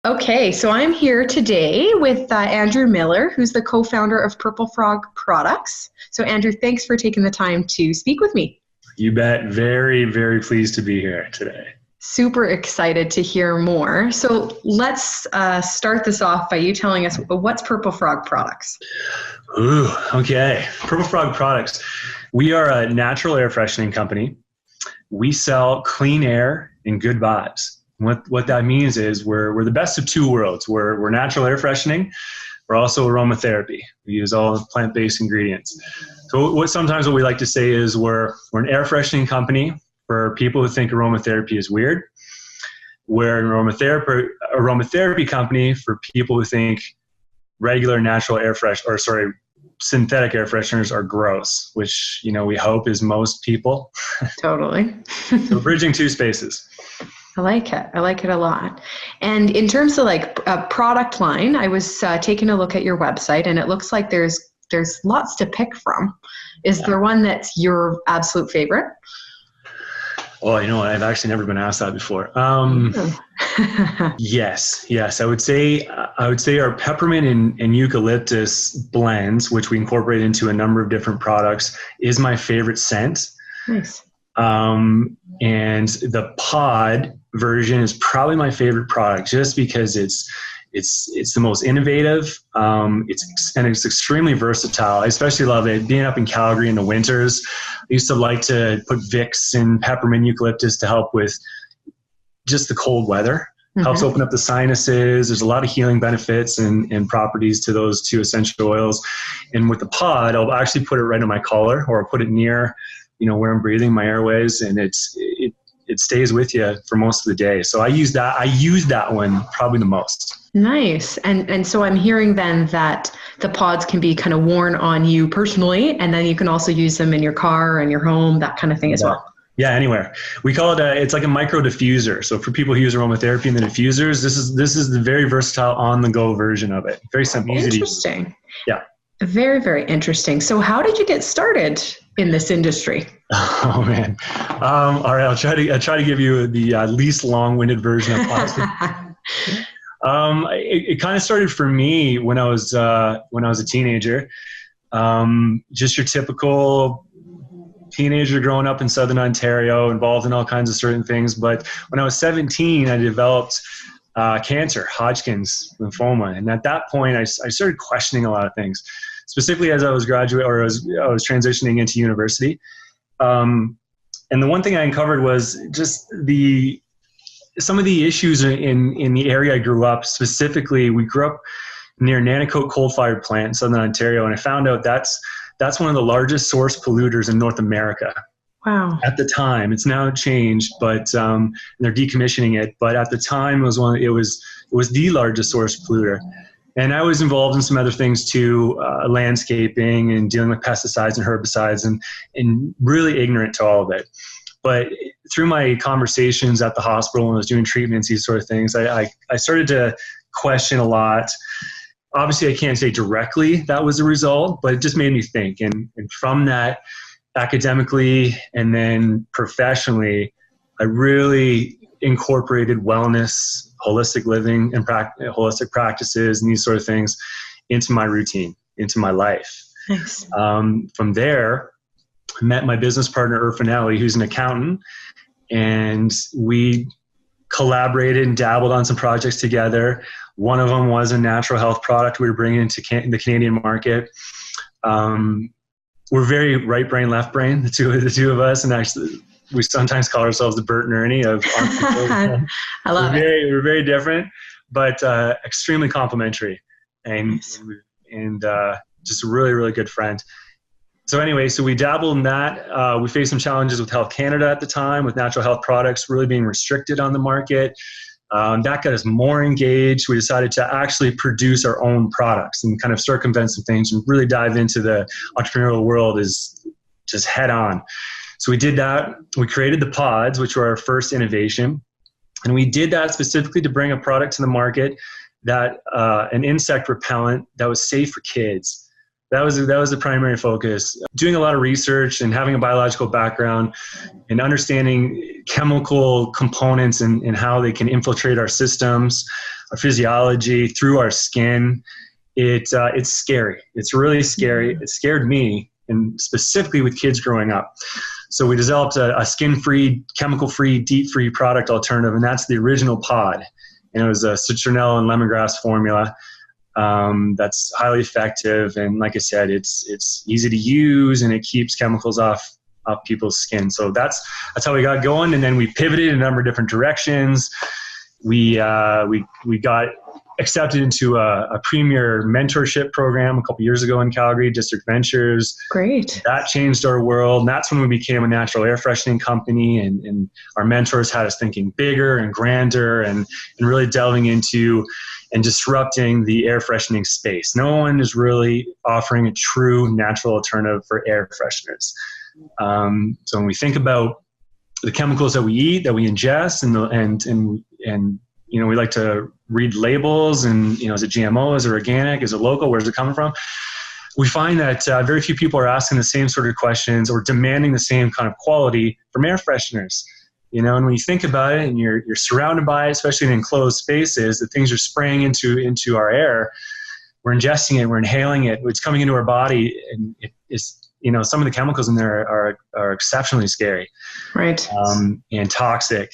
Okay, so I'm here today with Andrew Miller, who's the co-founder of Purple Frog Products. So Andrew, thanks for taking the time to speak with me. You bet. Very, very pleased to be here today. Super excited to hear more. So let's start this off by you telling us what's Purple Frog Products. Ooh, okay. Purple Frog Products. We are a natural air freshening company. We sell clean air and good vibes. What that means is we're the best of two worlds. We're natural air freshening. We're also aromatherapy. We use all plant-based ingredients. So what we like to say is we're an air freshening company for people who think aromatherapy is weird. We're an aromatherapy company for people who think regular natural synthetic air fresheners are gross, which, we hope is most people. Totally. So bridging two spaces. I like it. I like it a lot. And in terms of like a product line, I was taking a look at your website and it looks like there's lots to pick from. Is there one that's your absolute favorite? Well, I've actually never been asked that before. Yes. I would say our peppermint and eucalyptus blends, which we incorporate into a number of different products, is my favorite scent. Nice. And the pod version is probably my favorite product, just because it's the most innovative. It's extremely versatile. I especially love it being up in Calgary in the winters. I used to like to put Vicks and peppermint eucalyptus to help with just the cold weather. Mm-hmm. Helps open up the sinuses. There's a lot of healing benefits and properties to those two essential oils. And with the pod, I'll actually put it right on my collar, or I'll put it near, where I'm breathing, my airways, and it stays with you for most of the day. So I use that one probably the most. Nice. And so I'm hearing then that the pods can be kind of worn on you personally, and then you can also use them in your car and your home, that kind of thing as well. Yeah, anywhere. We call it it's like a micro diffuser. So for people who use aromatherapy and the diffusers, this is the very versatile on-the-go version of it. Very simple, easy to use. Interesting. Yeah. Very, very interesting. So how did you get started in this industry? Oh man. All right. I'll try to give you the least long-winded version of possible. It kind of started for me when I was a teenager. Just your typical teenager growing up in Southern Ontario, involved in all kinds of certain things. But when I was 17, I developed cancer, Hodgkin's lymphoma. And at that point, I started questioning a lot of things, specifically as I was I was transitioning into university. And the one thing I uncovered was just some of the issues in the area I grew up. Specifically, we grew up near Nanticoke coal-fired plant in Southern Ontario, and I found out that's one of the largest source polluters in North America. Wow. At the time, it's now changed, but they're decommissioning it. But at the time, it was the largest source polluter. And I was involved in some other things too, landscaping and dealing with pesticides and herbicides, and really ignorant to all of it. But through my conversations at the hospital when I was doing treatments, these sort of things, I started to question a lot. Obviously, I can't say directly that was the result, but it just made me think. And from that, academically and then professionally, I really incorporated wellness, holistic living, and holistic practices and these sort of things into my routine, into my life. Nice. From there, I met my business partner, Irfanelli, who's an accountant, and we collaborated and dabbled on some projects together. One of them was a natural health product we were bringing into the Canadian market. We're very right brain, left brain, the two of us, and actually we sometimes call ourselves the Bert and Ernie of I love it. We're very different, but extremely complementary, and just a really, really good friend. So anyway, so we dabbled in that. We faced some challenges with Health Canada at the time, with natural health products really being restricted on the market. That got us more engaged. We decided to actually produce our own products and kind of circumvent some things and really dive into the entrepreneurial world is just head on. So we did that. We created the pods, which were our first innovation. And we did that specifically to bring a product to the market that an insect repellent that was safe for kids. That was the primary focus. Doing a lot of research and having a biological background and understanding chemical components and how they can infiltrate our systems. our physiology, through our skin. It's scary. It's really scary. It scared me, and specifically with kids growing up. So we developed a skin-free, chemical-free, DEET-free product alternative, and that's the original pod. And it was a citronella and lemongrass formula that's highly effective. And like I said, it's easy to use, and it keeps chemicals off people's skin. So that's how we got going. And then we pivoted in a number of different directions. We got accepted into a premier mentorship program a couple years ago in Calgary, District Ventures. Great. That changed our world. And that's when we became a natural air freshening company. And our mentors had us thinking bigger and grander and really delving into and disrupting the air freshening space. No one is really offering a true natural alternative for air fresheners. So when we think about the chemicals that we eat, that we ingest, and you know, we like to read labels, and, you know, is it GMO, is it organic, is it local, where's it coming from? We find that very few people are asking the same sort of questions or demanding the same kind of quality from air fresheners. You know, and when you think about it, and you're surrounded by it, especially in enclosed spaces, the things you're spraying into our air, we're ingesting it, we're inhaling it, it's coming into our body, and it's, you know, some of the chemicals in there are exceptionally scary, right, and toxic,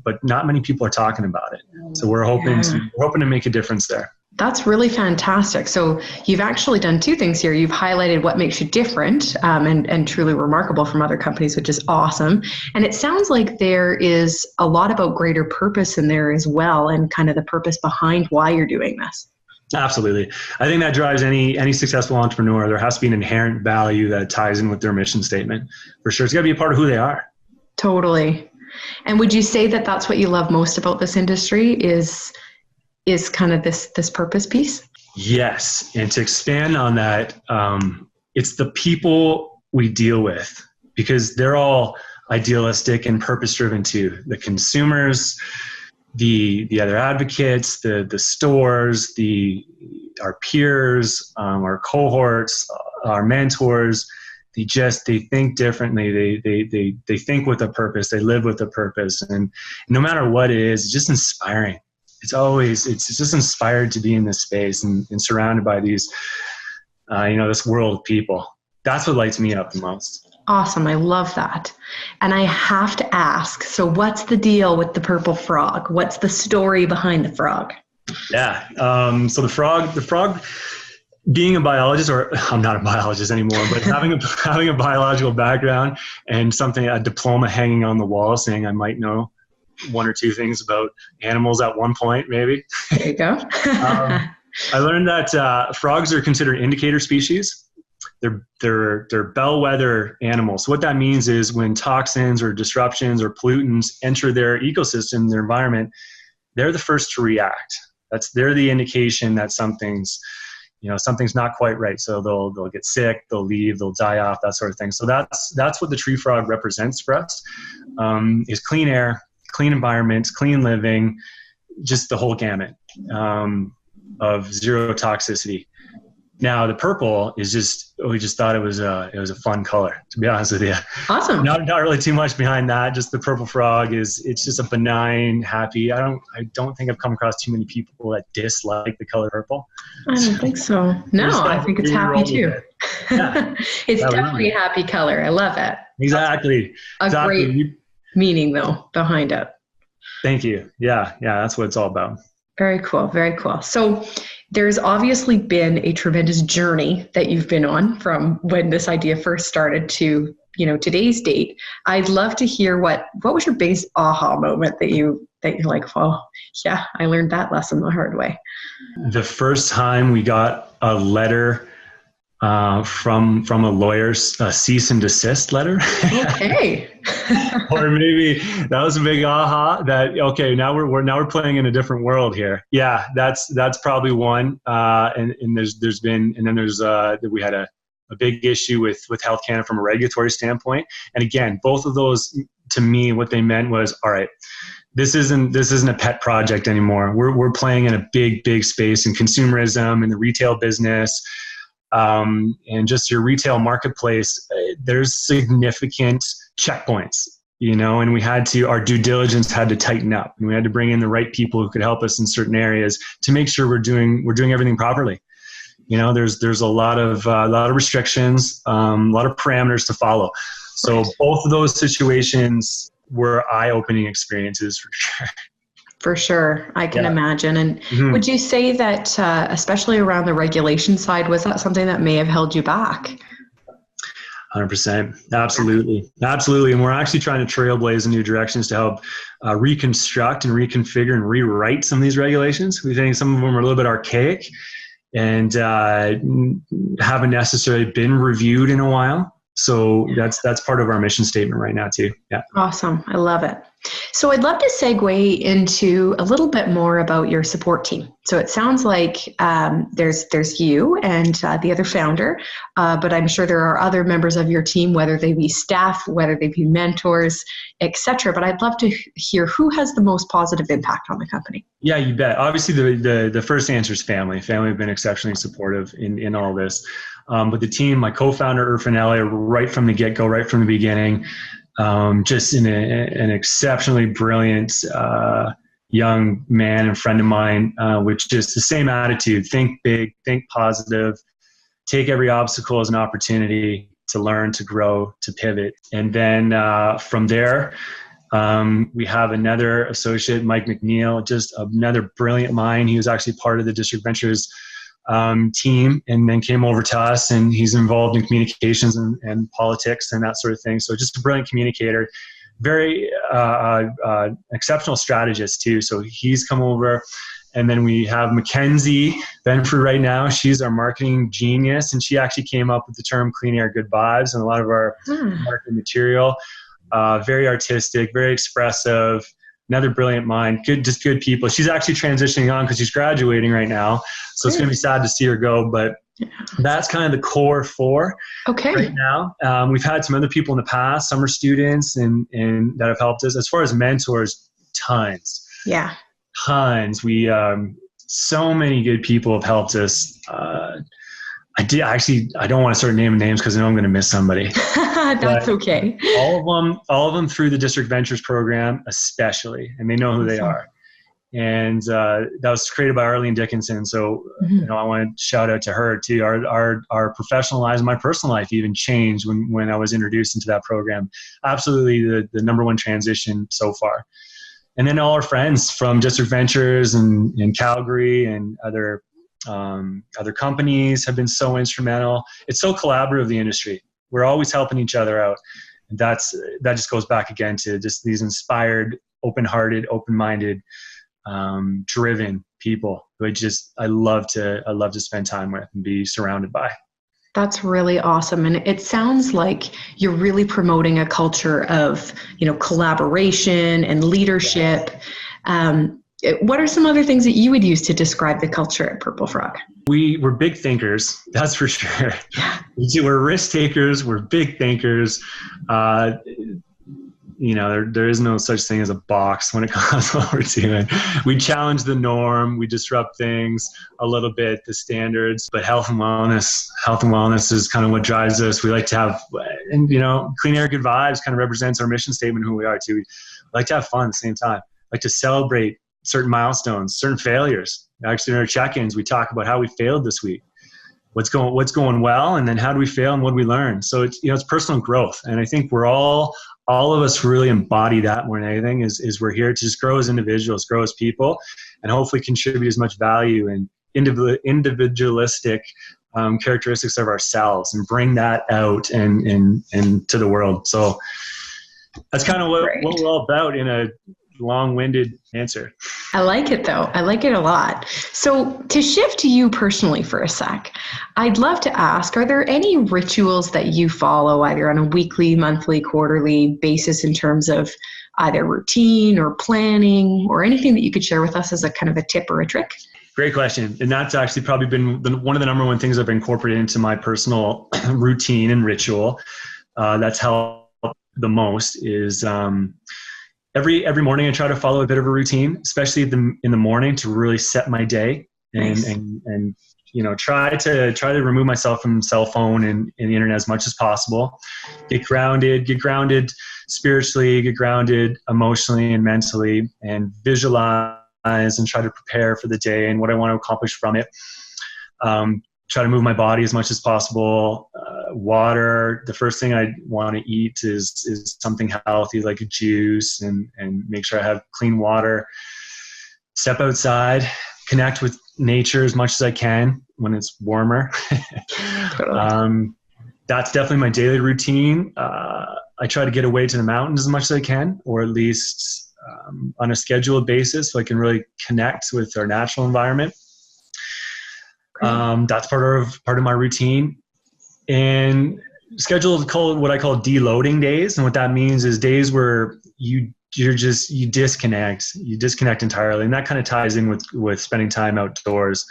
but not many people are talking about it. So we're hoping to make a difference there. That's really fantastic. So you've actually done two things here. You've highlighted what makes you different and truly remarkable from other companies, which is awesome. And it sounds like there is a lot about greater purpose in there as well, and kind of the purpose behind why you're doing this. Absolutely. I think that drives any successful entrepreneur. There has to be an inherent value that ties in with their mission statement. For sure. It's got to be a part of who they are. Totally. And would you say that that's what you love most about this industry is kind of this purpose piece? Yes. And to expand on that, it's the people we deal with, because they're all idealistic and purpose-driven too. The consumers, the other advocates, the stores, our peers, our cohorts, our mentors, they think differently. They think with a purpose. They live with a purpose. And no matter what it is, it's just inspiring. It's just inspired to be in this space and surrounded by these, this world of people. That's what lights me up the most. Awesome. I love that. And I have to ask, so what's the deal with the purple frog? What's the story behind the frog? Yeah. So the frog being a biologist, or I'm not a biologist anymore, but having a biological background and a diploma hanging on the wall saying I might know one or two things about animals at one point, maybe. There you go. I learned that frogs are considered indicator species. They're bellwether animals. So what that means is when toxins or disruptions or pollutants enter their ecosystem, their environment, they're the first to react. They're the indication that something's not quite right. So they'll get sick, they'll leave, they'll die off, that sort of thing. So that's what the tree frog represents for us, is clean air, clean environments, clean living, just the whole gamut of zero toxicity. Now the purple is we just thought it was a fun color, to be honest with you. Awesome. Not really too much behind that. Just the purple frog it's just a benign, happy. I don't think I've come across too many people that dislike the color purple. I don't think so. No, I think it's happy too. Yeah. It's definitely a happy color. I love it. Exactly. Great meaning though behind it. Thank you. Yeah, that's what it's all about. Very cool. Very cool. So there's obviously been a tremendous journey that you've been on from when this idea first started to, today's date. I'd love to hear what was your biggest aha moment that you're like, oh yeah, I learned that lesson the hard way. The first time we got a letter from a lawyer's cease and desist letter. Okay. Or maybe that was a big aha that, okay, now we're playing in a different world here. Yeah, that's probably one. And we had a big issue with Health Canada from a regulatory standpoint. And again, both of those, to me, what they meant was, all right, this isn't a pet project anymore. We're playing in a big space in consumerism, in the retail business. And just your retail marketplace, there's significant checkpoints and our due diligence had to tighten up, and we had to bring in the right people who could help us in certain areas to make sure we're doing everything properly. There's a lot of restrictions, a lot of parameters to follow. So both of those situations were eye-opening experiences for sure. For sure. I can imagine. And would you say that, especially around the regulation side, was that something that may have held you back? 100%. Absolutely. Absolutely. And we're actually trying to trailblaze in new directions to help reconstruct and reconfigure and rewrite some of these regulations. We think some of them are a little bit archaic and haven't necessarily been reviewed in a while. So that's part of our mission statement right now too. Yeah. Awesome. I love it. So I'd love to segue into a little bit more about your support team. So it sounds like there's you and the other founder, but I'm sure there are other members of your team, whether they be staff, whether they be mentors, etc. But I'd love to hear who has the most positive impact on the company. Yeah, you bet. Obviously, the first answer is family. Family have been exceptionally supportive in all this. But the team, my co-founder, Irfan Ali, right from the get-go, right from the beginning, just an exceptionally brilliant young man and friend of mine, with just the same attitude: think big, think positive, take every obstacle as an opportunity to learn, to grow, to pivot. And then from there, we have another associate, Mike McNeil, just another brilliant mind. He was actually part of the District Ventures team, and then came over to us, and he's involved in communications and politics and that sort of thing. So just a brilliant communicator, very exceptional strategist too. So he's come over. And then we have Mackenzie Benford right now. She's our marketing genius, and she actually came up with the term clean air, good vibes, and a lot of our marketing material. Very artistic, very expressive. Another brilliant mind, just good people. She's actually transitioning on because she's graduating right now. So it's going to be sad to see her go, but that's kind of the core four right now. We've had some other people in the past, summer students, and that have helped us. As far as mentors, tons. Yeah. Tons. So many good people have helped us. I don't want to start naming names because I know I'm going to miss somebody. That's okay. All of them through the District Ventures program, especially, and they know who they are. And that was created by Arlene Dickinson. So, I want to shout out to her too. Our professional lives, my personal life even changed when I was introduced into that program. Absolutely the number one transition so far. And then all our friends from District Ventures and Calgary and other companies have been so instrumental. It's so collaborative, the industry. We're always helping each other out. And that just goes back again to just these inspired, open-hearted, open-minded, driven people who I love to spend time with and be surrounded by. That's really awesome. And it sounds like you're really promoting a culture of, collaboration and leadership. What are some other things that you would use to describe the culture at Purple Frog? We're big thinkers, that's for sure. We're risk takers. We're big thinkers. There is no such thing as a box when it comes to what we're doing. We challenge the norm. We disrupt things a little bit, the standards. But health and wellness is kind of what drives us. We like to have, and clean air, good vibes kind of represents our mission statement, who we are too. We like to have fun at the same time. Like to celebrate certain milestones, certain failures. Actually, in our check-ins, we talk about how we failed this week, what's going well, and then how do we fail and what do we learn. So it's personal growth, and I think we're all of us really embody that more than anything. Is we're here to just grow as individuals, grow as people, and hopefully contribute as much value and individualistic characteristics of ourselves, and bring that out and to the world. So that's kind of what we're all about in a long-winded answer. I like it though. I like it a lot. So to shift to you personally for a sec, I'd love to ask, are there any rituals that you follow either on a weekly, monthly, quarterly basis in terms of either routine or planning or anything that you could share with us as a kind of a tip or a trick? Great question. And that's actually probably been one of the number one things I've incorporated into my personal routine and ritual. That's helped the most is every morning I try to follow a bit of a routine, especially in the morning, to really set my day. and try to remove myself from cell phone and the internet as much as possible. Get grounded spiritually, get grounded emotionally and mentally, and visualize and try to prepare for the day and what I want to accomplish from it. Try to move my body as much as possible. Water, the first thing I want to eat is something healthy, like a juice, and make sure I have clean water. Step outside, connect with nature as much as I can when it's warmer. Totally. That's definitely my daily routine. I try to get away to the mountains as much as I can, or at least on a scheduled basis, so I can really connect with our natural environment. That's part of my routine. And schedule what I call deloading days. And what that means is days where you disconnect entirely. And that kind of ties in with spending time outdoors.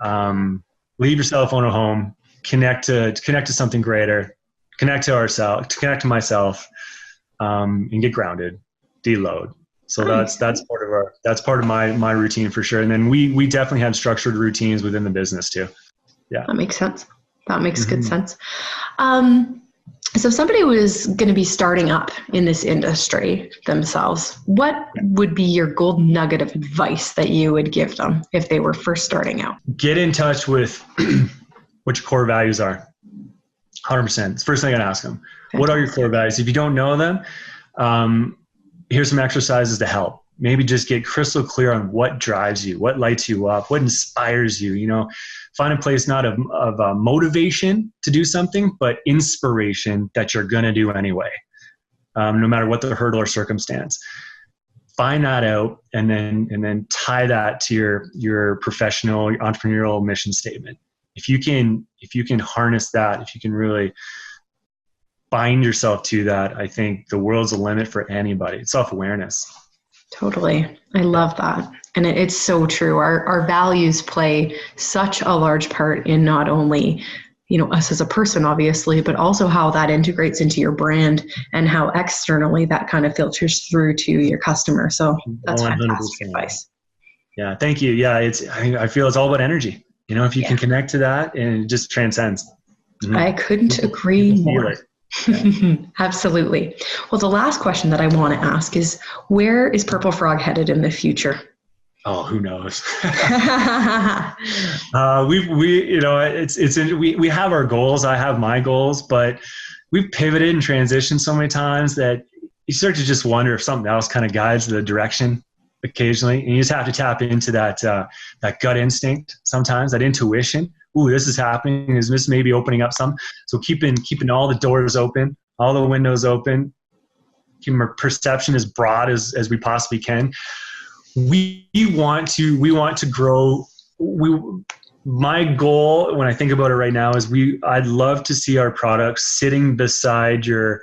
Leave your cell phone at home, connect to something greater, connect to myself, and get grounded, deload. So that's part of my routine for sure. And then we definitely have structured routines within the business too. Yeah. That makes sense. That makes good sense. So if somebody was going to be starting up in this industry themselves, what would be your gold nugget of advice that you would give them if they were first starting out? Get in touch with what your core values are. 100%. It's the first thing I'd ask them. Fantastic. What are your core values? If you don't know them, here's some exercises to help. Maybe just get crystal clear on what drives you, what lights you up, what inspires you. Find a place not of motivation to do something, but inspiration that you're going to do anyway, no matter what the hurdle or circumstance. Find that out and then tie that to your professional, your entrepreneurial mission statement. If you can harness that, if you can really bind yourself to that, I think the world's the limit for anybody. It's self-awareness. Totally. I love that. And it's so true. Our values play such a large part in not only, us as a person, obviously, but also how that integrates into your brand and how externally that kind of filters through to your customer. So that's 100%. Fantastic advice. Yeah. Thank you. Yeah. I feel it's all about energy. If you can connect to that, and it just transcends. Mm-hmm. I couldn't agree more. Yeah. Absolutely. Well, the last question that I want to ask is, where is Purple Frog headed in the future? Oh, who knows? We have our goals. I have my goals, but we've pivoted and transitioned so many times that you start to just wonder if something else kind of guides the direction occasionally. And you just have to tap into that gut instinct sometimes, that intuition. Ooh, this is happening. Is this maybe opening up some? So keeping all the doors open, all the windows open, keeping our perception as broad as we possibly can. We want to grow. My goal, when I think about it right now, is I'd love to see our products sitting beside your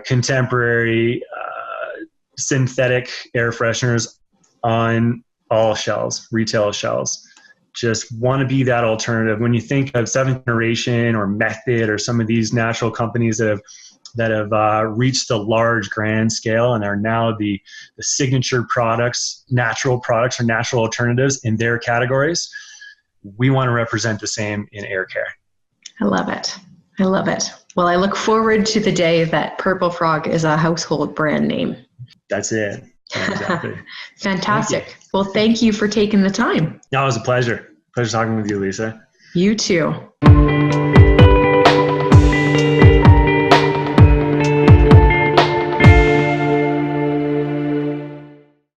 contemporary synthetic air fresheners on all shelves, retail shelves. Just want to be that alternative. When you think of Seventh Generation or Method or some of these natural companies that have reached the large grand scale and are now the signature products, natural products or natural alternatives in their categories, we want to represent the same in air care. I love it. I love it. Well, I look forward to the day that Purple Frog is a household brand name. That's it. Exactly. Fantastic. Well, thank you for taking the time. No, it was a pleasure. Pleasure talking with you, Lisa. You too.